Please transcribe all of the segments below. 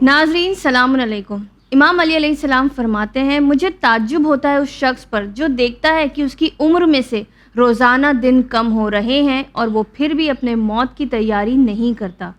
ناظرین سلام علیکم۔ امام علی علیہ السلام فرماتے ہیں، مجھے تعجب ہوتا ہے اس شخص پر جو دیکھتا ہے کہ اس کی عمر میں سے روزانہ دن کم ہو رہے ہیں اور وہ پھر بھی اپنے موت کی تیاری نہیں کرتا۔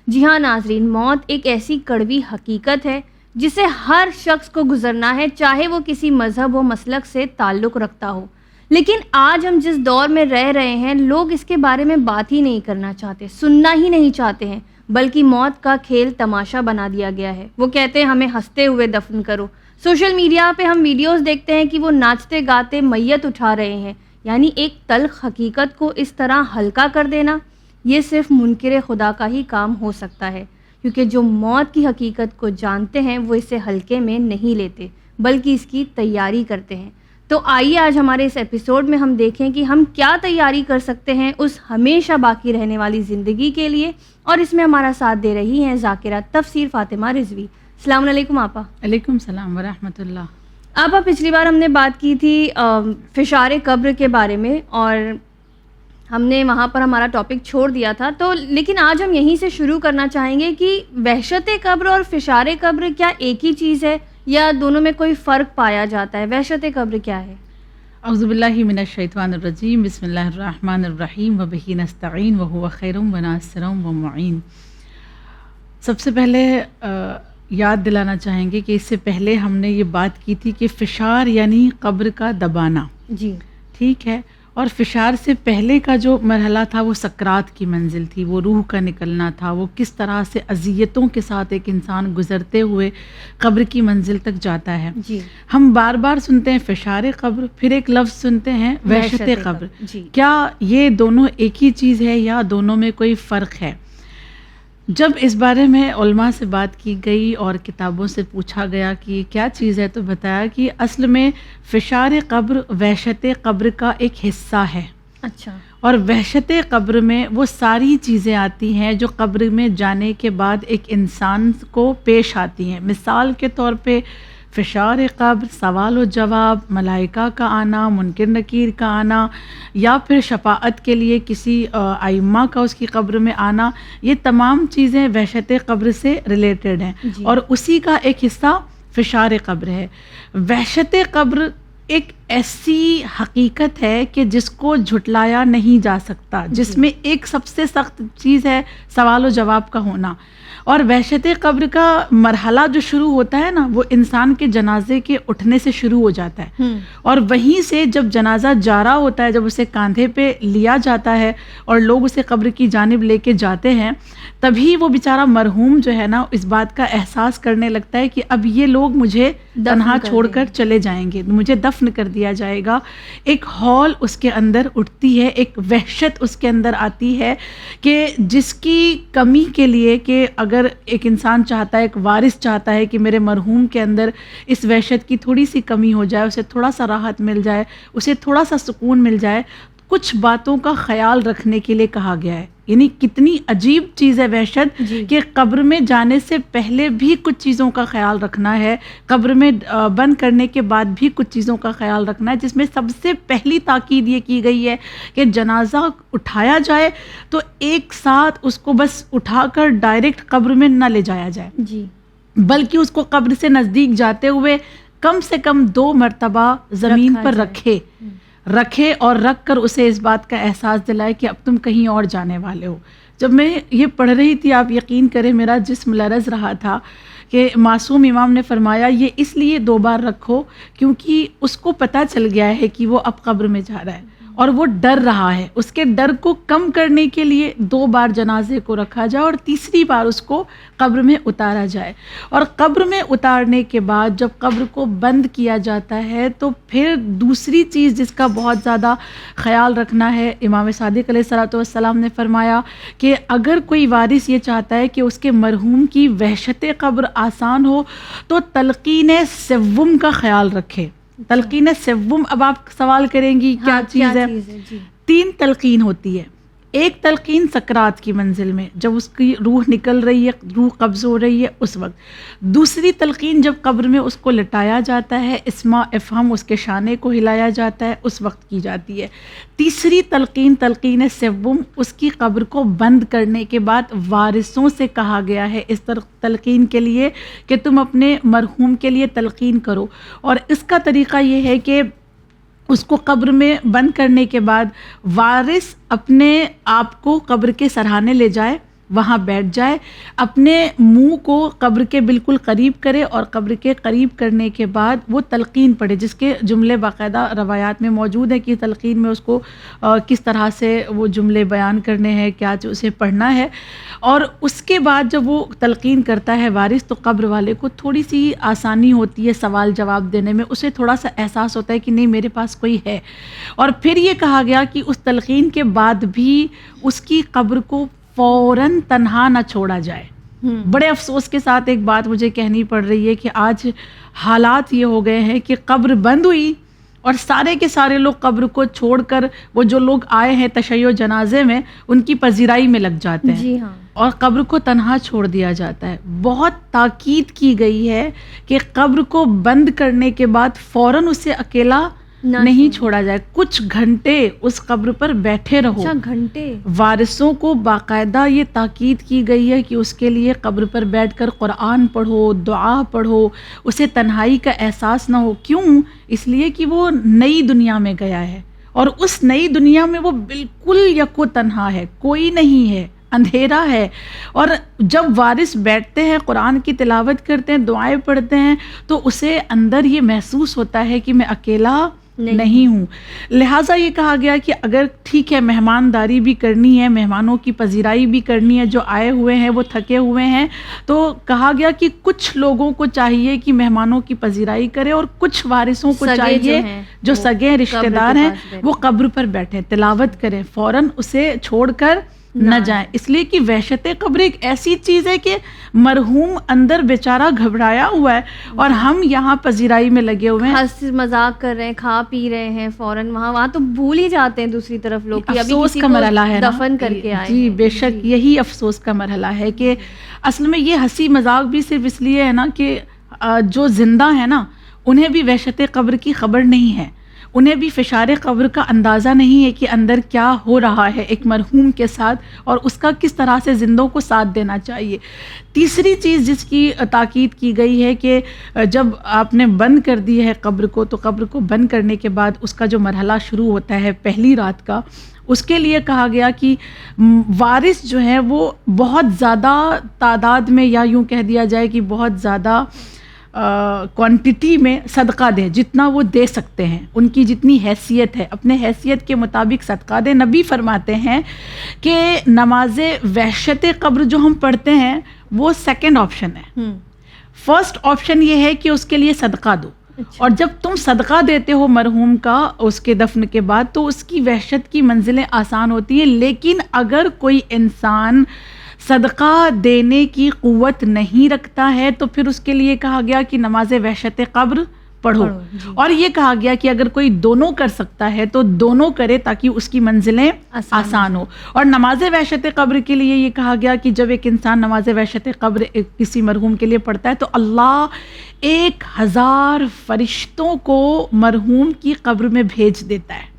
جی ہاں ناظرین، موت ایک ایسی کڑوی حقیقت ہے جسے ہر شخص کو گزرنا ہے، چاہے وہ کسی مذہب و مسلک سے تعلق رکھتا ہو۔ لیکن آج ہم جس دور میں رہ رہے ہیں، لوگ اس کے بارے میں بات ہی نہیں کرنا چاہتے، سننا ہی نہیں چاہتے ہیں، بلکہ موت کا کھیل تماشا بنا دیا گیا ہے۔ وہ کہتے ہیں ہمیں ہنستے ہوئے دفن کرو۔ سوشل میڈیا پہ ہم ویڈیوز دیکھتے ہیں کہ وہ ناچتے گاتے میت اٹھا رہے ہیں، یعنی ایک تلخ حقیقت کو اس طرح ہلکا کر دینا، یہ صرف منکر خدا کا ہی کام ہو سکتا ہے، کیونکہ جو موت کی حقیقت کو جانتے ہیں وہ اسے ہلکے میں نہیں لیتے بلکہ اس کی تیاری کرتے ہیں۔ تو آئیے آج ہمارے اس ایپیسوڈ میں ہم دیکھیں کہ ہم کیا تیاری کر سکتے ہیں اس ہمیشہ باقی رہنے والی زندگی کے لیے، اور اس میں ہمارا ساتھ دے رہی ہیں ذاکرہ تفسیر فاطمہ رضوی۔ السلام علیکم آپا۔ علیکم السلام ورحمۃ اللہ۔ آپا، پچھلی بار ہم نے بات کی تھی فشار قبر کے بارے میں، اور ہم نے وہاں پر ہمارا ٹاپک چھوڑ دیا تھا، تو لیکن آج ہم یہیں سے شروع کرنا چاہیں گے کہ وحشت قبر اور فشار قبر کیا ایک ہی چیز ہے یا دونوں میں کوئی فرق پایا جاتا ہے؟ وحشت قبر کیا ہے؟ اعوذ باللہ من الشیطان الرجیم، بسم اللہ الرحمن الرحیم، وبہ نستعین وہو خیر وناصر ومعین۔ سب سے پہلے یاد دلانا چاہیں گے کہ اس سے پہلے ہم نے یہ بات کی تھی کہ فشار یعنی قبر کا دبانا، جی ٹھیک ہے، اور فشار سے پہلے کا جو مرحلہ تھا وہ سکرات کی منزل تھی، وہ روح کا نکلنا تھا، وہ کس طرح سے اذیتوں کے ساتھ ایک انسان گزرتے ہوئے قبر کی منزل تک جاتا ہے۔ جی ہم بار بار سنتے ہیں فشار قبر، پھر ایک لفظ سنتے ہیں وحشت قبر۔ جی کیا یہ دونوں ایک ہی چیز ہے یا دونوں میں کوئی فرق ہے؟ جب اس بارے میں علماء سے بات کی گئی اور کتابوں سے پوچھا گیا کہ یہ کیا چیز ہے، تو بتایا کہ اصل میں فشار قبر وحشت قبر کا ایک حصہ ہے۔ اچھا۔ اور وحشت قبر میں وہ ساری چیزیں آتی ہیں جو قبر میں جانے کے بعد ایک انسان کو پیش آتی ہیں۔ مثال کے طور پہ فشار قبر، سوال و جواب، ملائکہ کا آنا، منکر نکیر کا آنا، یا پھر شفاعت کے لیے کسی ائمہ کا اس کی قبر میں آنا، یہ تمام چیزیں وحشت قبر سے ریلیٹڈ ہیں، جی۔ اور اسی کا ایک حصہ فشار قبر ہے۔ وحشت قبر ایک ایسی حقیقت ہے کہ جس کو جھٹلایا نہیں جا سکتا، جس میں ایک سب سے سخت چیز ہے سوال و جواب کا ہونا۔ اور وحشت قبر کا مرحلہ جو شروع ہوتا ہے نا، وہ انسان کے جنازے کے اٹھنے سے شروع ہو جاتا ہے، اور وہیں سے جب جنازہ جا رہا ہوتا ہے، جب اسے کاندھے پہ لیا جاتا ہے اور لوگ اسے قبر کی جانب لے کے جاتے ہیں، تبھی وہ بیچارہ مرحوم جو ہے نا اس بات کا احساس کرنے لگتا ہے کہ اب یہ لوگ مجھے تنہا چھوڑ کر چلے جائیں گے، مجھے دفن کر دیا جائے گا۔ ایک ہول اس کے اندر اٹھتی ہے، ایک وحشت اس کے اندر آتی ہے کہ جس کی کمی کے لیے، کہ اگر ایک انسان چاہتا ہے، ایک وارث چاہتا ہے کہ میرے مرحوم کے اندر اس وحشت کی تھوڑی سی کمی ہو جائے، اسے تھوڑا سا راحت مل جائے، اسے تھوڑا سا سکون مل جائے، کچھ باتوں کا خیال رکھنے کے لیے کہا گیا ہے۔ یعنی کتنی عجیب چیز ہے وحشت، کہ قبر میں جانے سے پہلے بھی کچھ چیزوں کا خیال رکھنا ہے، قبر میں بند کرنے کے بعد بھی کچھ چیزوں کا خیال رکھنا ہے، جس میں سب سے پہلی تاکید یہ کی گئی ہے کہ جنازہ اٹھایا جائے تو ایک ساتھ اس کو بس اٹھا کر ڈائریکٹ قبر میں نہ لے جایا جائے، جی، بلکہ اس کو قبر سے نزدیک جاتے ہوئے کم سے کم 2 مرتبہ زمین پر رکھے اور رکھ کر اسے اس بات کا احساس دلائے کہ اب تم کہیں اور جانے والے ہو۔ جب میں یہ پڑھ رہی تھی، آپ یقین کریں میرا جسم لرز رہا تھا کہ معصوم امام نے فرمایا یہ اس لیے 2 بار رکھو کیونکہ اس کو پتہ چل گیا ہے کہ وہ اب قبر میں جا رہا ہے، اور وہ ڈر رہا ہے۔ اس کے ڈر کو کم کرنے کے لیے 2 بار جنازے کو رکھا جائے اور تیسری بار اس کو قبر میں اتارا جائے۔ اور قبر میں اتارنے کے بعد جب قبر کو بند کیا جاتا ہے تو پھر دوسری چیز جس کا بہت زیادہ خیال رکھنا ہے، امام صادق علیہ الصلوۃ والسلام نے فرمایا کہ اگر کوئی وارث یہ چاہتا ہے کہ اس کے مرحوم کی وحشت قبر آسان ہو تو تلقین سوم کا خیال رکھے۔ تلقین سوم، اب آپ سوال کریں گی کیا چیز ہے؟ 3 تلقین ہوتی ہے۔ ایک تلقین سکرات کی منزل میں جب اس کی روح نکل رہی ہے، روح قبض ہو رہی ہے اس وقت، دوسری تلقین جب قبر میں اس کو لٹایا جاتا ہے، اسما افہم اس کے شانے کو ہلایا جاتا ہے اس وقت کی جاتی ہے، تیسری تلقین تلقین سوم اس کی قبر کو بند کرنے کے بعد وارثوں سے کہا گیا ہے اس تلقین کے لیے کہ تم اپنے مرحوم کے لیے تلقین کرو، اور اس کا طریقہ یہ ہے کہ اس کو قبر میں بند کرنے کے بعد وارث اپنے آپ کو قبر کے سرہانے لے جائے، وہاں بیٹھ جائے، اپنے منہ کو قبر کے بالکل قریب کرے اور قبر کے قریب کرنے کے بعد وہ تلقین پڑھے، جس کے جملے باقاعدہ روایات میں موجود ہیں کہ تلقین میں اس کو کس طرح سے وہ جملے بیان کرنے ہیں، کیا اسے پڑھنا ہے، اور اس کے بعد جب وہ تلقین کرتا ہے وارث تو قبر والے کو تھوڑی سی آسانی ہوتی ہے سوال جواب دینے میں، اسے تھوڑا سا احساس ہوتا ہے کہ نہیں میرے پاس کوئی ہے، اور پھر یہ کہا گیا کہ اس تلقین کے بعد بھی اس کی قبر کو فوراً تنہا نہ چھوڑا جائے۔ بڑے افسوس کے ساتھ ایک بات مجھے کہنی پڑ رہی ہے کہ آج حالات یہ ہو گئے ہیں کہ قبر بند ہوئی اور سارے کے سارے لوگ قبر کو چھوڑ کر وہ جو لوگ آئے ہیں تشیع جنازے میں ان کی پذیرائی میں لگ جاتے ہیں، جی ہاں، اور قبر کو تنہا چھوڑ دیا جاتا ہے۔ بہت تاکید کی گئی ہے کہ قبر کو بند کرنے کے بعد فوراً اسے اکیلا نہیں چھوڑا جائے، کچھ گھنٹے اس قبر پر بیٹھے رہو۔ اچھا، گھنٹے؟ وارثوں کو باقاعدہ یہ تاکید کی گئی ہے کہ اس کے لیے قبر پر بیٹھ کر قرآن پڑھو، دعا پڑھو، اسے تنہائی کا احساس نہ ہو۔ کیوں؟ اس لیے کہ وہ نئی دنیا میں گیا ہے، اور اس نئی دنیا میں وہ بالکل یکو تنہا ہے، کوئی نہیں ہے، اندھیرا ہے، اور جب وارث بیٹھتے ہیں قرآن کی تلاوت کرتے ہیں، دعائیں پڑھتے ہیں، تو اسے اندر یہ محسوس ہوتا ہے کہ میں اکیلا نہیں ہوں۔ لہٰذا یہ کہا گیا کہ اگر ٹھیک ہے مہمانداری بھی کرنی ہے، مہمانوں کی پذیرائی بھی کرنی ہے، جو آئے ہوئے ہیں وہ تھکے ہوئے ہیں، تو کہا گیا کہ کچھ لوگوں کو چاہیے کہ مہمانوں کی پذیرائی کرے، اور کچھ وارثوں کو چاہیے جو سگے رشتہ دار ہیں وہ قبر پر بیٹھیں، تلاوت کریں، فوراً اسے چھوڑ کر نہ جائیں، اس لیے کہ وحشت قبر ایک ایسی چیز ہے کہ مرحوم اندر بیچارہ گھبرایا ہوا ہے اور ہم یہاں پذیرائی میں لگے ہوئے ہیں، ہنس مذاق کر رہے ہیں، کھا پی رہے ہیں، فوراً وہاں تو بھول ہی جاتے ہیں دوسری طرف لوگ کہ ابھی افسوس کسی کا مرحلہ ہے نا، دفن کر کے آئے۔ جی بے شک یہی افسوس کا مرحلہ ہے کہ اصل میں یہ ہنسی مذاق بھی صرف اس لیے ہے نا کہ جو زندہ ہے نا انہیں بھی وحشت قبر کی خبر نہیں ہے، انہیں بھی فشار قبر کا اندازہ نہیں ہے کہ اندر کیا ہو رہا ہے ایک مرحوم کے ساتھ، اور اس کا کس طرح سے زندوں کو ساتھ دینا چاہیے۔ تیسری چیز جس کی تاکید کی گئی ہے کہ جب آپ نے بند کر دی ہے قبر کو، تو قبر کو بند کرنے کے بعد اس کا جو مرحلہ شروع ہوتا ہے پہلی رات کا، اس کے لیے کہا گیا کہ وارث جو ہے وہ بہت زیادہ تعداد میں، یا یوں کہہ دیا جائے کہ بہت زیادہ کوانٹٹی میں صدقہ دیں، جتنا وہ دے سکتے ہیں، ان کی جتنی حیثیت ہے اپنے حیثیت کے مطابق صدقہ دیں۔ نبی فرماتے ہیں کہ نماز وحشت قبر جو ہم پڑھتے ہیں وہ سیکنڈ آپشن ہے، فرسٹ آپشن یہ ہے کہ اس کے لیے صدقہ دو، اور جب تم صدقہ دیتے ہو مرحوم کا اس کے دفن کے بعد تو اس کی وحشت کی منزلیں آسان ہوتی ہیں، لیکن اگر کوئی انسان صدقہ دینے کی قوت نہیں رکھتا ہے تو پھر اس کے لیے کہا گیا کہ نماز وحشت قبر پڑھو، اور یہ کہا گیا کہ اگر کوئی دونوں کر سکتا ہے تو دونوں کرے تاکہ اس کی منزلیں آسان ہو۔ اور نماز وحشت قبر کے لیے یہ کہا گیا کہ جب ایک انسان نماز وحشت قبر کسی مرحوم کے لیے پڑھتا ہے تو اللہ 1000 فرشتوں کو مرحوم کی قبر میں بھیج دیتا ہے۔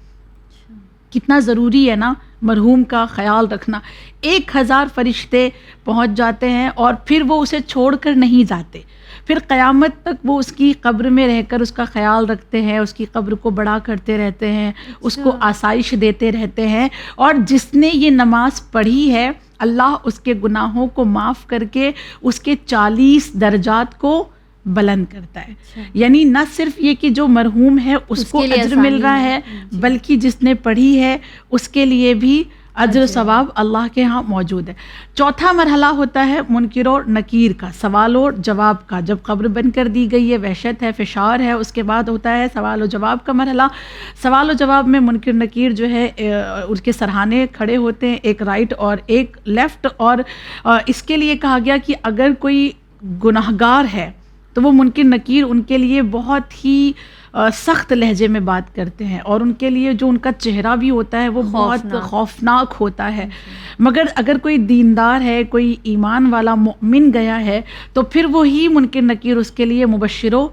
کتنا ضروری ہے نا مرحوم کا خیال رکھنا۔ 1000 فرشتے پہنچ جاتے ہیں اور پھر وہ اسے چھوڑ کر نہیں جاتے، پھر قیامت تک وہ اس کی قبر میں رہ کر اس کا خیال رکھتے ہیں، اس کی قبر کو بڑا کرتے رہتے ہیں، اس کو آسائش دیتے رہتے ہیں، اور جس نے یہ نماز پڑھی ہے اللہ اس کے گناہوں کو معاف کر کے اس کے 40 درجات کو بلند کرتا ہے۔ یعنی نہ صرف یہ کہ جو مرحوم ہے اس کو اجر مل رہا ہے، بلکہ جس نے پڑھی ہے اس کے لیے بھی اجر و ثواب اللہ کے ہاں موجود ہے۔ چوتھا مرحلہ ہوتا ہے منکر اور نکیر کا، سوال اور جواب کا۔ جب قبر بند کر دی گئی ہے، وحشت ہے، فشار ہے، اس کے بعد ہوتا ہے سوال و جواب کا مرحلہ۔ سوال و جواب میں منکر نکیر جو ہے اس کے سرہانے کھڑے ہوتے ہیں، ایک رائٹ اور ایک لیفٹ، اور اس کے لیے کہا گیا کہ اگر کوئی گناہگار ہے تو وہ منکر نکیر ان کے لیے بہت ہی سخت لہجے میں بات کرتے ہیں، اور ان کے لیے جو ان کا چہرہ بھی ہوتا ہے وہ بہت خوفناک ہوتا ہے. مگر اگر کوئی دیندار ہے، کوئی ایمان والا مومن گیا ہے، تو پھر وہی منکر نکیر اس کے لیے مبشر و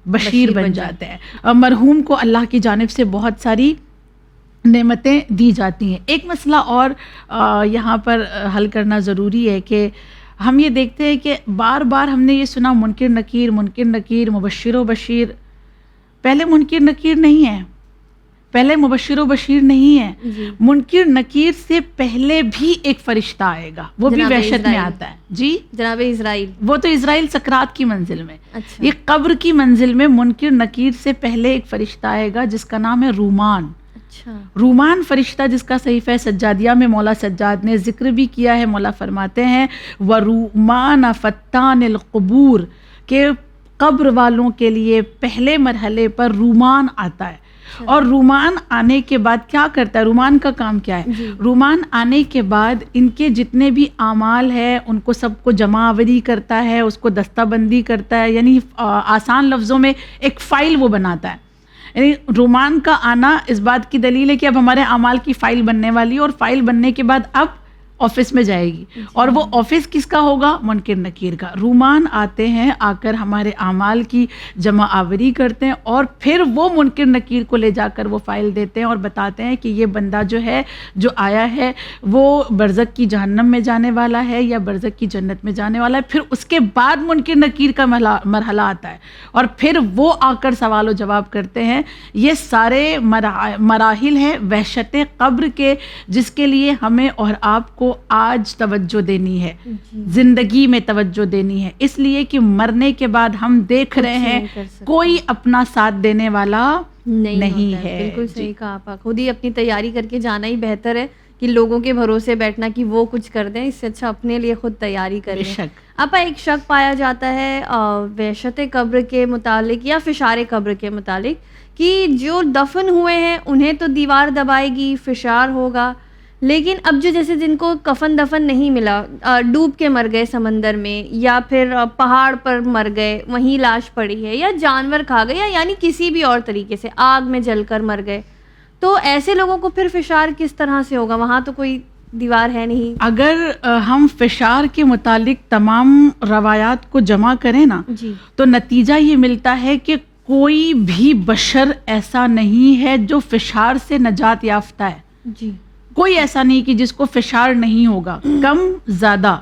بشیر بن جاتے ہیں. مرحوم کو اللہ کی جانب سے بہت ساری نعمتیں دی جاتی ہیں. ایک مسئلہ اور یہاں پر حل کرنا ضروری ہے کہ ہم یہ دیکھتے ہیں کہ بار بار ہم نے یہ سنا منکر نکیر، مبشر و بشیر. پہلے منکر نکیر نہیں ہے، پہلے مبشر و بشیر نہیں ہے. منکر نکیر سے پہلے بھی ایک فرشتہ آئے گا، وہ بھی وحشت میں آتا ہے. جی جناب اسرائیل، وہ تو اسرائیل سکرات کی منزل میں. یہ قبر کی منزل میں منکر نکیر سے پہلے ایک فرشتہ آئے گا جس کا نام ہے رومان. رومان فرشتہ، جس کا صحیفہ سجادیہ میں مولا سجاد نے ذکر بھی کیا ہے. مولا فرماتے ہیں وَرُومَانَ فَتَّانِ الْقُبُورِ، کہ قبر والوں کے لیے پہلے مرحلے پر رومان آتا ہے. اور رومان آنے کے بعد کیا کرتا ہے؟ رومان کا کام کیا ہے؟ رومان آنے کے بعد ان کے جتنے بھی اعمال ہے ان کو سب کو جمع آوری کرتا ہے، اس کو دستہ بندی کرتا ہے. یعنی آسان لفظوں میں ایک فائل وہ بناتا ہے. یعنی رومان کا آنا اس بات کی دلیل ہے کہ اب ہمارے اعمال کی فائل بننے والی ہے، اور فائل بننے کے بعد اب آفس میں جائے گی. اور وہ آفس کس کا ہوگا؟ منکر نکیر کا. رومان آتے ہیں، آ کر ہمارے اعمال کی جمع آوری کرتے ہیں، اور پھر وہ منکر نکیر کو لے جا کر وہ فائل دیتے ہیں اور بتاتے ہیں کہ یہ بندہ جو ہے، جو آیا ہے، وہ برزخ کی جہنم میں جانے والا ہے یا برزخ کی جنت میں جانے والا ہے. پھر اس کے بعد منکر نکیر کا مرحلہ آتا ہے، اور پھر وہ آ کر سوال و جواب کرتے ہیں. یہ سارے مراحل ہیں وحشت قبر کے، جس کے لیے ہمیں اور آپ کو آج توجہ دینی ہے، زندگی میں توجہ دینی ہے. اس لیے کہ مرنے کے بعد ہم دیکھ رہے ہیں کوئی اپنا ساتھ دینے والا نہیں ہے. بالکل صحیح کہا آپ. خود ہی اپنی تیاری کر کے جانا ہی بہتر ہے کہ لوگوں کے بھروسے بیٹھنا کہ وہ کچھ کر دیں. اس سے اچھا اپنے لیے خود تیاری کریں. آپا ایک شک پایا جاتا ہے وحشت قبر کے متعلق یا فشار قبر کے متعلق کہ جو دفن ہوئے ہیں انہیں تو دیوار دبائے گی، فشار ہوگا، لیکن اب جو جیسے جن کو کفن دفن نہیں ملا، ڈوب کے مر گئے سمندر میں، یا پھر پہاڑ پر مر گئے وہیں لاش پڑی ہے، یا جانور کھا گئے، یا یعنی کسی بھی اور طریقے سے آگ میں جل کر مر گئے، تو ایسے لوگوں کو پھر فشار کس طرح سے ہوگا؟ وہاں تو کوئی دیوار ہے نہیں. اگر ہم فشار کے متعلق تمام روایات کو جمع کریں نا، تو نتیجہ یہ ملتا ہے کہ کوئی بھی بشر ایسا نہیں ہے جو فشار سے نجات یافتہ ہے. جی، کوئی ایسا نہیں کہ جس کو فشار نہیں ہوگا. کم زیادہ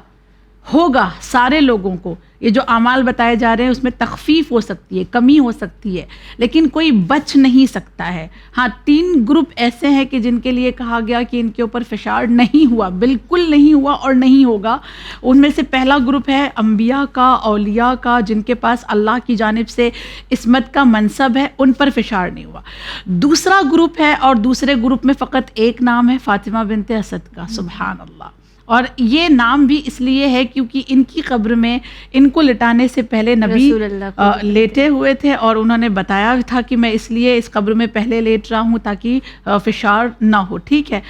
ہوگا سارے لوگوں کو. یہ جو اعمال بتائے جا رہے ہیں اس میں تخفیف ہو سکتی ہے، کمی ہو سکتی ہے، لیکن کوئی بچ نہیں سکتا ہے. ہاں، 3 گروپ ایسے ہیں کہ جن کے لیے کہا گیا کہ ان کے اوپر فشار نہیں ہوا، بالکل نہیں ہوا اور نہیں ہوگا. ان میں سے پہلا گروپ ہے انبیاء کا، اولیاء کا، جن کے پاس اللہ کی جانب سے عصمت کا منصب ہے، ان پر فشار نہیں ہوا. دوسرا گروپ ہے، اور دوسرے گروپ میں فقط ایک نام ہے، فاطمہ بنت اسد کا. سبحان اللہ. اور یہ نام بھی اس لیے ہے کیونکہ ان کی قبر میں ان کو لٹانے سے پہلے نبی لیٹے ہوئے تھے، اور انہوں نے بتایا تھا کہ میں اس لیے اس قبر میں پہلے لیٹ رہا ہوں تاکہ فشار نہ ہو. ٹھیک ہے.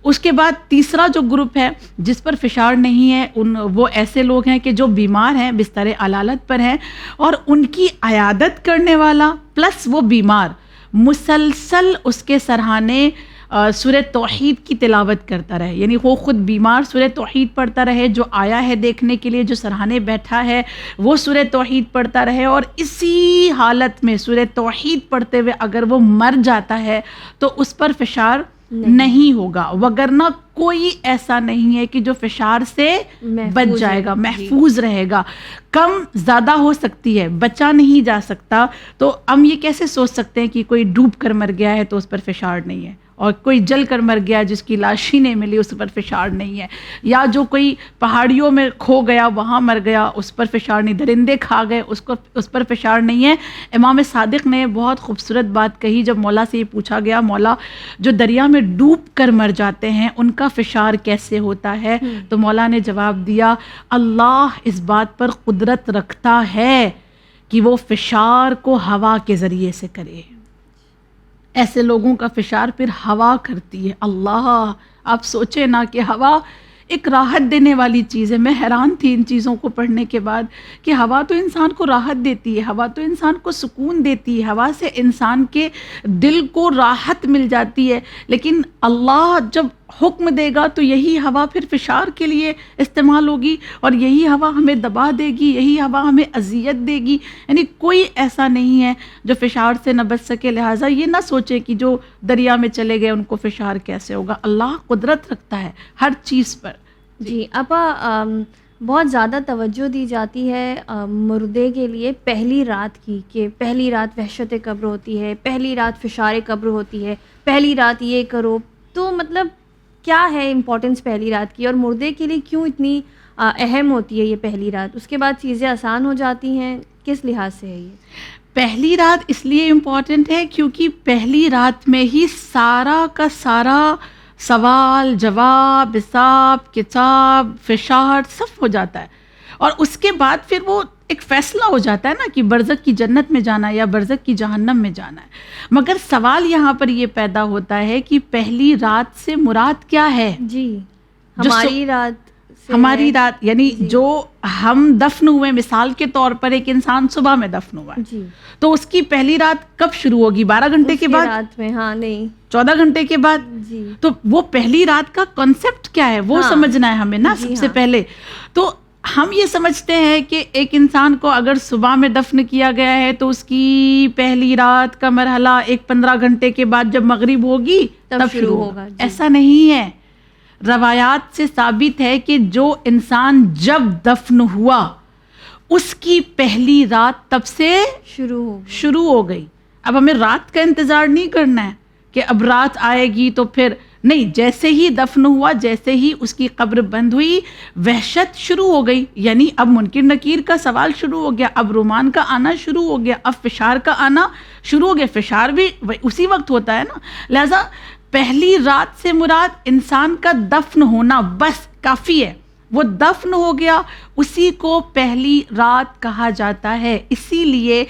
اس کے بعد تیسرا جو گروپ ہے جس پر فشار نہیں ہے، وہ ایسے لوگ ہیں کہ جو بیمار ہیں، بستر علالت پر ہیں، اور ان کی عیادت کرنے والا پلس وہ بیمار مسلسل اس کے سرہانے سورہ توحید کی تلاوت کرتا رہے. یعنی وہ خود بیمار سورہ توحید پڑھتا رہے، جو آیا ہے دیکھنے کے لیے، جو سرہانے بیٹھا ہے وہ سورہ توحید پڑھتا رہے، اور اسی حالت میں سورہ توحید پڑھتے ہوئے اگر وہ مر جاتا ہے تو اس پر فشار نہیں ہوگا. وگرنہ کوئی ایسا نہیں ہے کہ جو فشار سے بچ جائے گا، محفوظ رہے گا. کم زیادہ ہو سکتی ہے، بچا نہیں جا سکتا. تو ہم یہ کیسے سوچ سکتے ہیں کہ کوئی ڈوب کر مر گیا ہے تو اس پر فشار نہیں ہے، اور کوئی جل کر مر گیا جس کی لاش ہی نہیں ملی اس پر فشار نہیں ہے، یا جو کوئی پہاڑیوں میں کھو گیا وہاں مر گیا اس پر فشار نہیں، درندے کھا گئے اس پر فشار نہیں ہے. امام صادق نے بہت خوبصورت بات کہی جب مولا سے یہ پوچھا گیا، مولا جو دریا میں ڈوب کر مر جاتے ہیں ان کا فشار کیسے ہوتا ہے؟ تو مولا نے جواب دیا، اللہ اس بات پر قدرت رکھتا ہے کہ وہ فشار کو ہوا کے ذریعے سے کرے. ایسے لوگوں کا فشار پھر ہوا کرتی ہے. اللہ، آپ سوچیں نا کہ ہوا ایک راحت دینے والی چیز ہے. میں حیران تھی ان چیزوں کو پڑھنے کے بعد کہ ہوا تو انسان کو راحت دیتی ہے, ہوا تو انسان کو سکون دیتی ہے, ہوا سے انسان کے دل کو راحت مل جاتی ہے, لیکن اللہ جب حکم دے گا تو یہی ہوا پھر فشار کے لیے استعمال ہوگی, اور یہی ہوا ہمیں دبا دے گی, یہی ہوا ہمیں اذیت دے گی. یعنی کوئی ایسا نہیں ہے جو فشار سے نہ بچ سکے. لہٰذا یہ نہ سوچے کہ جو دریا میں چلے گئے ان کو فشار کیسے ہوگا. اللہ قدرت رکھتا ہے ہر چیز پر. جی آپا, بہت زیادہ توجہ دی جاتی ہے مردے کے لیے پہلی رات کی, کہ پہلی رات وحشت قبر ہوتی ہے, پہلی رات فشار قبر ہوتی ہے, پہلی رات یہ کرو. تو مطلب کیا ہے امپورٹنس پہلی رات کی, اور مردے کے لیے کیوں اتنی اہم ہوتی ہے یہ پہلی رات؟ اس کے بعد چیزیں آسان ہو جاتی ہیں, کس لحاظ سے ہے یہ پہلی رات؟ اس لیے امپورٹنٹ ہے کیونکہ پہلی رات میں ہی سارا کا سارا سوال جواب حساب کتاب فشار سب ہو جاتا ہے, اور اس کے بعد پھر وہ ایک فیصلہ ہو جاتا ہے نا کہ برزخ کی جنت میں جانا ہے یا برزخ کی جہنم میں جانا ہے. مگر سوال یہاں پر یہ پیدا ہوتا ہے کہ پہلی رات سے مراد کیا ہے؟ جی ہماری رات سے ہماری رات یعنی جو ہم دفن ہوئے, مثال کے طور پر ایک انسان صبح میں دفن ہوا ہے, جی تو اس کی پہلی رات کب شروع ہوگی؟ 12 گھنٹے کے بعد, رات میں, ہاں نہیں 14 گھنٹے کے بعد. جی تو وہ پہلی رات کا کانسیپٹ کیا ہے وہ سمجھنا ہے ہمیں نا سب سے پہلے. تو ہم یہ سمجھتے ہیں کہ ایک انسان کو اگر صبح میں دفن کیا گیا ہے تو اس کی پہلی رات کا مرحلہ ایک 15 گھنٹے کے بعد جب مغرب ہوگی تب شروع ہوگا. ایسا نہیں ہے. روایات سے ثابت ہے کہ جو انسان جب دفن ہوا اس کی پہلی رات تب سے شروع ہو گئی. اب ہمیں رات کا انتظار نہیں کرنا ہے کہ اب رات آئے گی تو پھر نہیں, جیسے ہی دفن ہوا, جیسے ہی اس کی قبر بند ہوئی, وحشت شروع ہو گئی. یعنی اب منکر نکیر کا سوال شروع ہو گیا, اب رومان کا آنا شروع ہو گیا, اب فشار کا آنا شروع ہو گیا. فشار بھی اسی وقت ہوتا ہے نا. لہذا پہلی رات سے مراد انسان کا دفن ہونا بس کافی ہے. وہ دفن ہو گیا, اسی کو پہلی رات کہا جاتا ہے. اسی لیے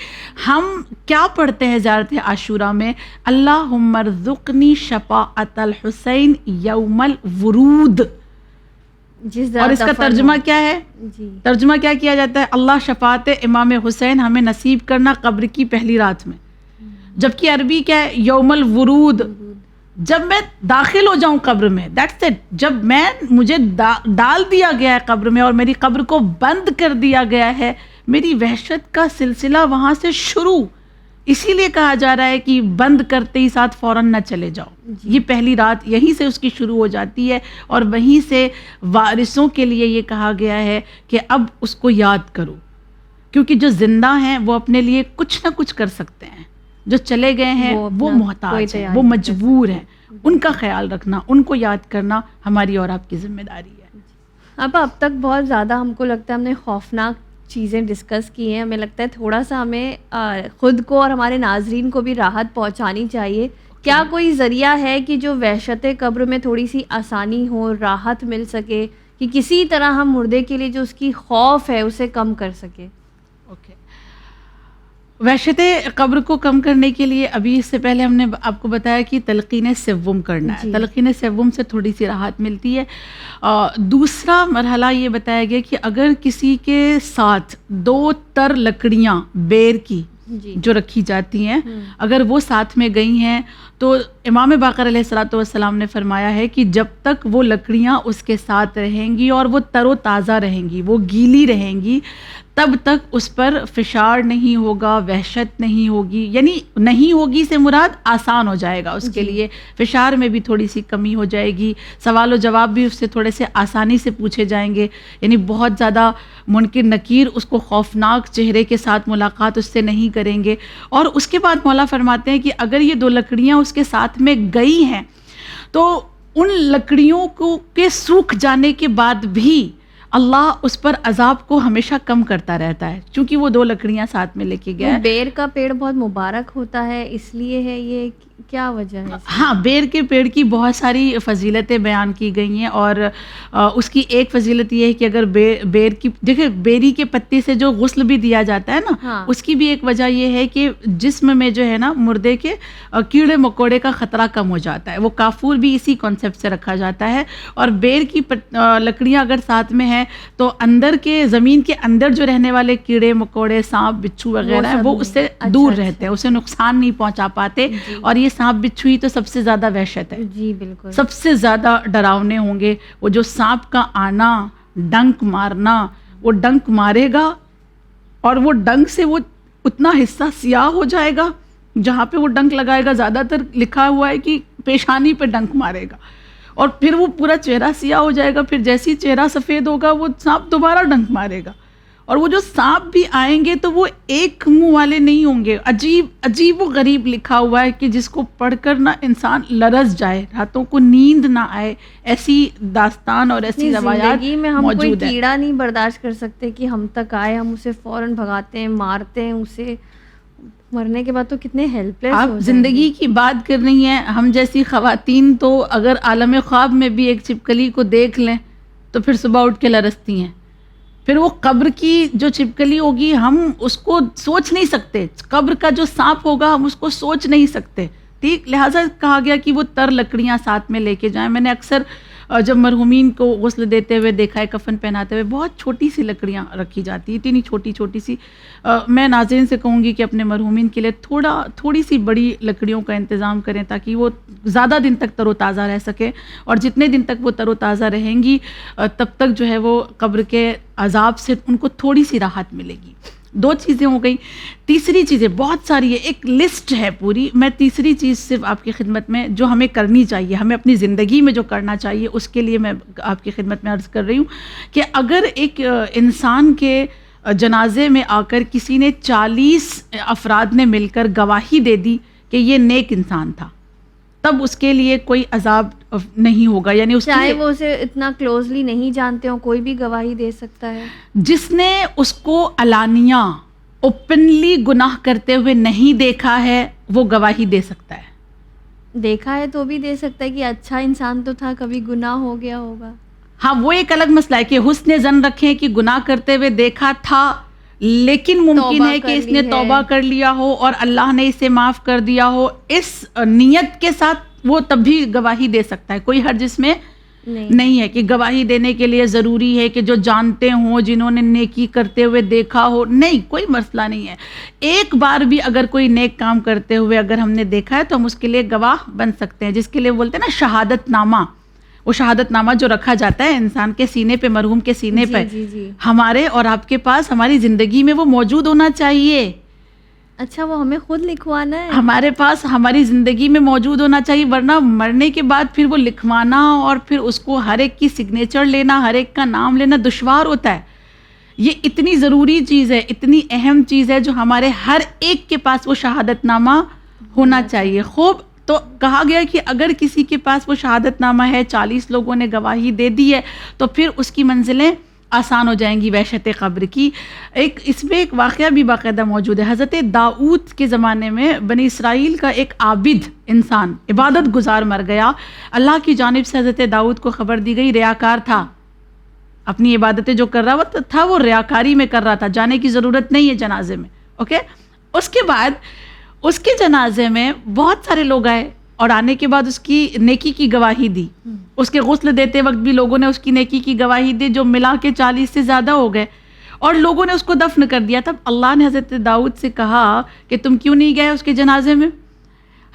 ہم کیا پڑھتے ہیں زیارت عاشورہ میں؟ اللہم ارزقنی شفاعت الحسین یوم الورود. اور اس کا ترجمہ کیا ہے؟ ترجمہ کیا کیا جاتا ہے؟ اللہ شفاعت امام حسین ہمیں نصیب کرنا قبر کی پہلی رات میں. جبکہ عربی کیا ہے؟ یوم الورود. جب میں داخل ہو جاؤں قبر میں, دیٹس اٹ. جب مجھے ڈال دیا گیا ہے قبر میں اور میری قبر کو بند کر دیا گیا ہے, میری وحشت کا سلسلہ وہاں سے شروع. اسی لیے کہا جا رہا ہے کہ بند کرتے ہی ساتھ فوراً نہ چلے جاؤ. یہ پہلی رات یہیں سے اس کی شروع ہو جاتی ہے, اور وہیں سے وارثوں کے لیے یہ کہا گیا ہے کہ اب اس کو یاد کرو, کیونکہ جو زندہ ہیں وہ اپنے لیے کچھ نہ کچھ کر ستے ہیں, جو چلے گئے ہیں وہ محتاج ہیں, وہ مجبور ہیں. ان کا خیال رکھنا, ان کو یاد کرنا ہماری اور آپ کی ذمہ داری ہے. اب تک بہت زیادہ ہم کو لگتا ہے ہم نے خوفناک چیزیں ڈسکس کی ہیں. ہمیں لگتا ہے تھوڑا سا ہمیں خود کو اور ہمارے ناظرین کو بھی راحت پہنچانی چاہیے. کیا کوئی ذریعہ ہے کہ جو وحشت قبر میں تھوڑی سی آسانی ہو, راحت مل سکے, کہ کسی طرح ہم مردے کے لیے جو اس کی خوف ہے اسے کم کر سکے؟ اوکے, وحشت قبر کو کم کرنے کے لیے ابھی اس سے پہلے ہم نے آپ کو بتایا کہ تلقین سوم کرنا ہے. تلقین سوم سے تھوڑی سی راحت ملتی ہے. دوسرا مرحلہ یہ بتایا گیا کہ اگر کسی کے ساتھ 2 تر لکڑیاں بیر کی جو رکھی جاتی ہیں, اگر وہ ساتھ میں گئی ہیں تو امام باقر علیہ الصلوۃ والسلام نے فرمایا ہے کہ جب تک وہ لکڑیاں اس کے ساتھ رہیں گی اور وہ تر و تازہ رہیں گی, وہ گیلی رہیں گی, تب تک اس پر فشار نہیں ہوگا, وحشت نہیں ہوگی. یعنی نہیں ہوگی سے مراد آسان ہو جائے گا اس کے لیے, فشار میں بھی تھوڑی سی کمی ہو جائے گی, سوال و جواب بھی اس سے تھوڑے سے آسانی سے پوچھے جائیں گے. یعنی بہت زیادہ منکر نکیر اس کو خوفناک چہرے کے ساتھ ملاقات اس سے نہیں کریں گے. اور اس کے بعد مولا فرماتے ہیں کہ اگر یہ 2 لکڑیاں اس کے ساتھ میں گئی ہیں تو ان لکڑیوں کو کے سوکھ جانے کے بعد بھی اللہ اس پر عذاب کو ہمیشہ کم کرتا رہتا ہے، چونکہ وہ 2 لکڑیاں ساتھ میں لے کے گیا ہے۔ بیر کا پیڑ بہت مبارک ہوتا ہے، اس لیے ہے یہ، کیا وجہ ہے؟ ہاں، بیر کے پیڑ کی بہت ساری فضیلتیں بیان کی گئی ہیں، اور اس کی ایک فضیلت یہ ہے کہ اگر بیر کی، دیکھیں بیری کے پتے سے جو غسل بھی دیا جاتا ہے نا، اس کی بھی ایک وجہ یہ ہے کہ جسم میں جو ہے نا مردے کے کیڑے مکوڑے کا خطرہ کم ہو جاتا ہے۔ وہ کافور بھی اسی کانسیپٹ سے رکھا جاتا ہے، اور بیر کی لکڑیاں اگر ساتھ میں ہیں تو اندر کے زمین کے اندر جو رہنے والے کیڑے مکوڑے، سانپ بچھو وغیرہ ہیں، وہ اس سے دور رہتے ہیں، اسے نقصان نہیں پہنچا پاتے۔ اور یہ سانپ بچھو ہی تو سب سے زیادہ وحشت ہے، جی بالکل، سب سے زیادہ ڈراؤنے ہوں گے۔ وہ جو سانپ کا آنا، ڈنک مارنا، وہ ڈنک مارے گا اور وہ ڈنک سے وہ اتنا حصہ سیاہ ہو جائے گا جہاں پہ وہ ڈنک لگائے گا، زیادہ تر لکھا ہوا ہے کہ پیشانی پہ ڈنک مارے گا، اور پھر وہ پورا چہرہ سیاہ ہو جائے گا۔ پھر جیسے ہی چہرہ سفید ہوگا وہ سانپ دوبارہ ڈنک مارے گا، اور وہ جو سانپ بھی آئیں گے تو وہ ایک منہ والے نہیں ہوں گے۔ عجیب عجیب و غریب لکھا ہوا ہے کہ جس کو پڑھ کر نہ انسان لرز جائے، راتوں کو نیند نہ آئے، ایسی داستان اور ایسی روایات زندگی میں ہم کوئی موجود ہیں۔ کیڑا نہیں برداشت کر سکتے کہ ہم تک آئے، ہم اسے فوراً بھگاتے ہیں، مارتے ہیں اسے، مرنے کے بعد تو کتنے ہیلپ لیس آپ ہو جائیں زندگی کی بات کر رہی ہیں، ہم جیسی خواتین تو اگر عالم خواب میں بھی ایک چھپکلی کو دیکھ لیں تو پھر صبح اٹھ کے لرزتی ہیں۔ پھر وہ قبر کی جو چھپکلی ہوگی ہم اس کو سوچ نہیں سکتے، قبر کا جو سانپ ہوگا ہم اس کو سوچ نہیں سکتے، ٹھیک؟ لہٰذا کہا گیا کہ وہ تر لکڑیاں ساتھ میں لے کے جائیں۔ میں نے اکثر جب مرحومین کو غسل دیتے ہوئے دیکھا ہے، کفن پہناتے ہوئے، بہت چھوٹی سی لکڑیاں رکھی جاتی ہیں، اتنی چھوٹی چھوٹی سی۔ میں ناظرین سے کہوں گی کہ اپنے مرحومین کے لیے تھوڑی سی بڑی لکڑیوں کا انتظام کریں تاکہ وہ زیادہ دن تک تر و تازہ رہ سکے، اور جتنے دن تک وہ تر و تازہ رہیں گی تب تک جو ہے وہ قبر کے عذاب سے ان کو تھوڑی سی راحت ملے گی۔ 2 چیزیں ہو گئی۔ تیسری چیزیں بہت ساری ہے، ایک لسٹ ہے پوری۔ میں تیسری چیز صرف آپ کی خدمت میں جو ہمیں کرنی چاہیے، ہمیں اپنی زندگی میں جو کرنا چاہیے، اس کے لیے میں آپ کی خدمت میں عرض کر رہی ہوں کہ اگر ایک انسان کے جنازے میں آ کر کسی نے 40 افراد نے مل کر گواہی دے دی کہ یہ نیک انسان تھا، تب اس کے لیے کوئی عذاب نہیں ہوگا، یعنی اس چاہے وہ اسے اتنا کلوزلی نہیں جانتے ہوں، کوئی بھی گواہی دے سکتا ہے۔ جس نے اس کو علانیہ اوپنلی گناہ کرتے ہوئے نہیں دیکھا ہے وہ گواہی دے سکتا ہے۔ دیکھا ہے تو بھی دے سکتا ہے کہ اچھا انسان تو تھا، کبھی گناہ ہو گیا ہوگا۔ ہاں، وہ ایک الگ مسئلہ ہے کہ حسن ظن رکھیں کہ گناہ کرتے ہوئے دیکھا تھا، لیکن ممکن ہے کہ اس نے توبہ کر لیا ہو اور اللہ نے اسے معاف کر دیا ہو، اس نیت کے ساتھ وہ تب بھی گواہی دے سکتا ہے۔ کوئی حرج اس میں نہیں ہے کہ گواہی دینے کے لیے ضروری ہے کہ جو جانتے ہوں، جنہوں نے نیکی کرتے ہوئے دیکھا ہو، نہیں، کوئی مسئلہ نہیں ہے۔ ایک بار بھی اگر کوئی نیک کام کرتے ہوئے اگر ہم نے دیکھا ہے تو ہم اس کے لیے گواہ بن سکتے ہیں، جس کے لیے بولتے ہیں نا شہادت نامہ۔ وہ شہادت نامہ جو رکھا جاتا ہے انسان کے سینے پہ، مرحوم کے سینے پہ، ہمارے اور آپ کے پاس ہماری زندگی میں وہ موجود ہونا چاہیے۔ اچھا، وہ ہمیں خود لکھوانا ہے؟ ہمارے پاس ہماری زندگی میں موجود ہونا چاہیے، ورنہ مرنے کے بعد پھر وہ لکھوانا اور پھر اس کو ہر ایک کی سگنیچر لینا، ہر ایک کا نام لینا دشوار ہوتا ہے۔ یہ اتنی ضروری چیز ہے، اتنی اہم چیز ہے جو ہمارے ہر ایک کے پاس وہ شہادت نامہ ہونا چاہیے۔ خوب، تو کہا گیا کہ اگر کسی کے پاس وہ شہادت نامہ ہے، 40 لوگوں نے گواہی دے دی ہے، تو پھر اس کی منزلیں آسان ہو جائیں گی وحشت قبر کی۔ اس میں ایک واقعہ بھی باقاعدہ موجود ہے۔ حضرت داؤد کے زمانے میں بنی اسرائیل کا ایک عابد انسان، عبادت گزار مر گیا۔ اللہ کی جانب سے حضرت داؤد کو خبر دی گئی، ریاکار تھا، اپنی عبادتیں جو کر رہا تھا وہ ریاکاری میں کر رہا تھا، جانے کی ضرورت نہیں ہے جنازے میں، اوکے۔ اس کے بعد اس کے جنازے میں بہت سارے لوگ آئے اور آنے کے بعد اس کی نیکی کی گواہی دی۔ اس کے غسل دیتے وقت بھی لوگوں نے اس کی نیکی کی گواہی دی، جو ملا کے 40 سے زیادہ ہو گئے، اور لوگوں نے اس کو دفن کر دیا۔ تب اللہ نے حضرت داؤد سے کہا کہ تم کیوں نہیں گئے اس کے جنازے میں؟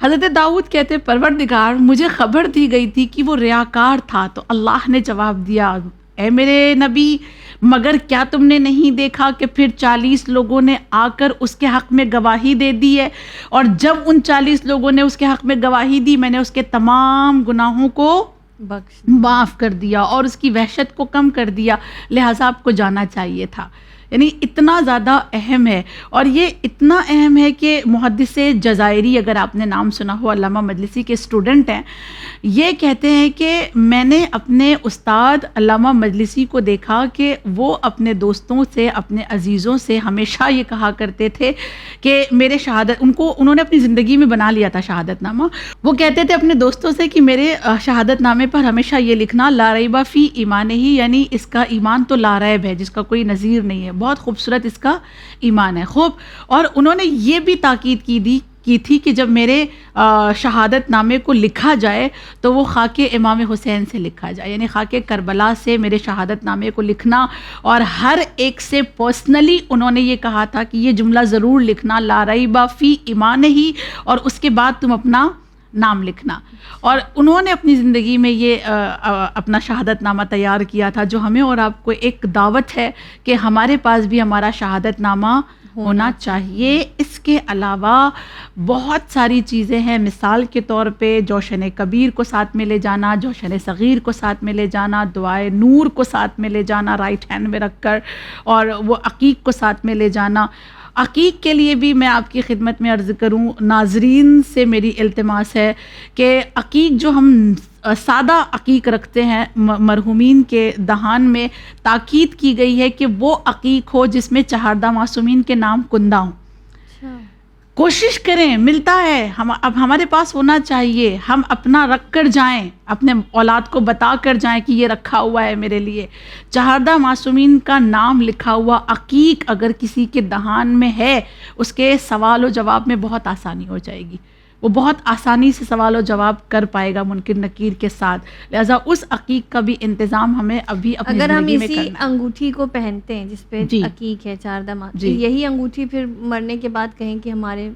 حضرت داؤد کہتے پروردگار، مجھے خبر دی گئی تھی کہ وہ ریاکار تھا، تو اللہ نے جواب دیا، اے میرے نبی، مگر کیا تم نے نہیں دیکھا کہ پھر 40 لوگوں نے آ کر اس کے حق میں گواہی دے دی ہے، اور جب ان 40 لوگوں نے اس کے حق میں گواہی دی، میں نے اس کے تمام گناہوں کو معاف کر دیا اور اس کی وحشت کو کم کر دیا، لہٰذا آپ کو جانا چاہیے تھا۔ یعنی اتنا زیادہ اہم ہے. اور یہ اتنا اہم ہے کہ محدث جزائری، اگر آپ نے نام سنا ہو، علامہ مجلسی کے اسٹوڈنٹ ہیں، یہ کہتے ہیں کہ میں نے اپنے استاد علامہ مجلسی کو دیکھا کہ وہ اپنے دوستوں سے، اپنے عزیزوں سے ہمیشہ یہ کہا کرتے تھے کہ میرے شہادت، انہوں نے اپنی زندگی میں بنا لیا تھا شہادت نامہ. وہ کہتے تھے اپنے دوستوں سے کہ میرے شہادت نامے پر ہمیشہ یہ لکھنا لا ریب فی ایمان ہی، یعنی اس کا ایمان تو لا ریب ہے، جس کا کوئی نظیر نہیں ہے، بہت خوبصورت اس کا ایمان ہے. خوب. اور انہوں نے یہ بھی تاکید کی تھی کہ جب میرے شہادت نامے کو لکھا جائے تو وہ خاک امام حسین سے لکھا جائے، یعنی خاک کربلا سے میرے شہادت نامے کو لکھنا. اور ہر ایک سے پرسنلی انہوں نے یہ کہا تھا کہ یہ جملہ ضرور لکھنا، لا ریب فی ایمان ہی، اور اس کے بعد تم اپنا نام لکھنا. اور انہوں نے اپنی زندگی میں یہ اپنا شہادت نامہ تیار کیا تھا، جو ہمیں اور آپ کو ایک دعوت ہے کہ ہمارے پاس بھی ہمارا شہادت نامہ ہونا چاہیے. اس کے علاوہ بہت ساری چیزیں ہیں، مثال کے طور پہ جوشن کبیر کو ساتھ میں لے جانا، جوشن صغیر کو ساتھ میں لے جانا، دعائے نور کو ساتھ میں لے جانا رائٹ ہینڈ میں رکھ کر، اور وہ عقیق کو ساتھ میں لے جانا. عقیق کے لیے بھی میں آپ کی خدمت میں عرض کروں، ناظرین سے میری التماس ہے کہ عقیق جو ہم سادہ عقیق رکھتے ہیں، مرحومین کے دہان میں تاکید کی گئی ہے کہ وہ عقیق ہو جس میں چہاردہ معصومین کے نام کندہ ہوں. کوشش کریں، ملتا ہے، اب ہمارے پاس ہونا چاہیے. ہم اپنا رکھ کر جائیں، اپنے اولاد کو بتا کر جائیں کہ یہ رکھا ہوا ہے میرے لیے. چہاردہ معصومین کا نام لکھا ہوا عقیق اگر کسی کے دہان میں ہے، اس کے سوال و جواب میں بہت آسانی ہو جائے گی، وہ بہت آسانی سے سوال و جواب کر پائے گا منکر نکیر کے ساتھ. لہٰذا اس عقیق کا بھی انتظام ہمیں ابھی اپنی زندگی میں کرنا ہے. اگر ہم اسی انگوٹھی کو پہنتے ہیں جس پہ عقیق ہے چہاردہ معصومین، یہی انگوٹھی پھر مرنے کے بعد کہیں کہ ہمارے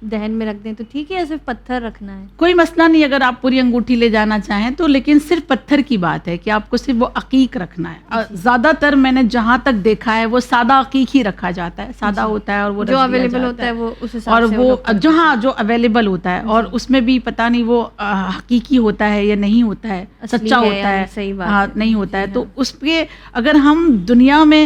دہن میں رکھ دیں تو ٹھیک ہے، صرف پتھر رکھنا ہے؟ کوئی مسئلہ نہیں اگر آپ پوری انگوٹھی لے جانا چاہیں تو، لیکن صرف پتھر کی بات ہے کہ آپ کو صرف وہ عقیق رکھنا ہے. زیادہ تر میں نے جہاں تک دیکھا ہے وہ سادہ عقیق ہی رکھا جاتا ہے، سادہ ہوتا ہے، اور وہ جو اویلیبل ہوتا ہے وہ اس حساب اور سے، وہ جو اویلیبل ہوتا ہے، اور اس میں بھی پتہ نہیں وہ حقیقی ہوتا ہے یا نہیں ہوتا ہے، سچا ہوتا ہے، نہیں ہوتا ہے. تو اس پہ اگر ہم دنیا میں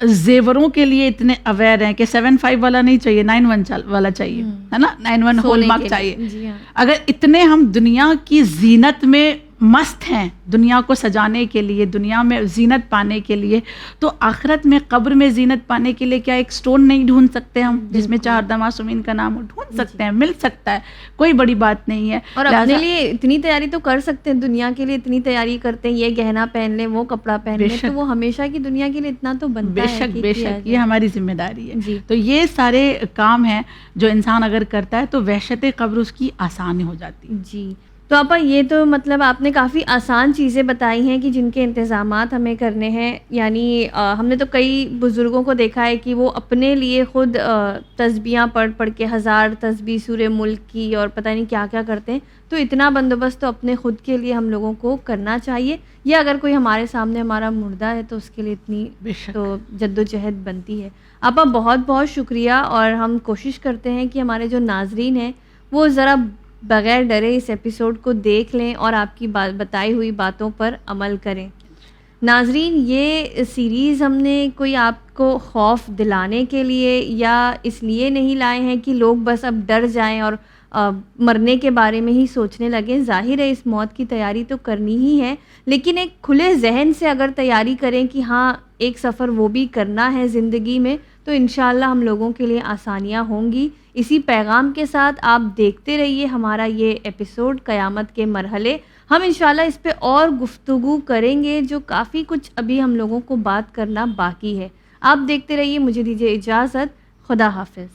زیوروں کے لیے اتنے اویئر ہیں کہ 7.5 والا نہیں چاہیے، 9.1 والا چاہیے، ہے نا، 9.1 ہول مارک چاہیے. اگر اتنے ہم دنیا کی زینت میں مست ہیں، دنیا کو سجانے کے لیے، دنیا میں زینت پانے کے لیے، تو آخرت میں قبر میں زینت پانے کے لیے کیا ایک سٹون نہیں ڈھونڈ سکتے ہم جس میں چہاردہ معصومین کا نام ہو؟ ڈھونڈ سکتے ہیں، مل سکتا ہے، کوئی بڑی بات نہیں ہے. اور اپنے لیے اتنی تیاری تو کر سکتے ہیں، دنیا کے لیے اتنی تیاری کرتے ہیں، یہ گہنا پہن لیں، وہ کپڑا پہن لیں، تو وہ ہمیشہ کی دنیا کے لیے اتنا تو بنتا ہے. بے شک یہ ہماری ذمہ داری ہے. تو یہ سارے کام ہیں جو انسان اگر کرتا ہے تو وحشت قبر اس کی آسان ہو جاتی ہے. جی تو آپا یہ تو مطلب آپ نے کافی آسان چیزیں بتائی ہیں کہ جن کے انتظامات ہمیں کرنے ہیں. یعنی ہم نے تو کئی بزرگوں کو دیکھا ہے کہ وہ اپنے لیے خود تسبیحاں پڑھ کے 1000 تسبیح سورہ ملک کی اور پتہ نہیں کیا کیا کرتے ہیں. تو اتنا بندوبست تو اپنے خود کے لیے ہم لوگوں کو کرنا چاہیے، یا اگر کوئی ہمارے سامنے ہمارا مردہ ہے تو اس کے لیے اتنی تو جد و جہد بنتی ہے. آپا بہت بہت شکریہ، اور ہم کوشش کرتے ہیں کہ ہمارے جو ناظرین ہیں وہ ذرا بغیر ڈرے اس ایپیسوڈ کو دیکھ لیں اور آپ کی بتائی ہوئی باتوں پر عمل کریں. ناظرین، یہ سیریز ہم نے کوئی آپ کو خوف دلانے کے لیے یا اس لیے نہیں لائے ہیں کہ لوگ بس اب ڈر جائیں اور مرنے کے بارے میں ہی سوچنے لگیں. ظاہر ہے اس موت کی تیاری تو کرنی ہی ہے، لیکن ایک کھلے ذہن سے اگر تیاری کریں کہ ہاں ایک سفر وہ بھی کرنا ہے زندگی میں، تو انشاءاللہ ہم لوگوں کے لیے آسانیاں ہوں گی. اسی پیغام کے ساتھ آپ دیکھتے رہیے ہمارا یہ ایپیسوڈ قیامت کے مرحلے. ہم انشاءاللہ اس پہ اور گفتگو کریں گے، جو کافی کچھ ابھی ہم لوگوں کو بات کرنا باقی ہے. آپ دیکھتے رہیے. مجھے دیجیے اجازت. خدا حافظ.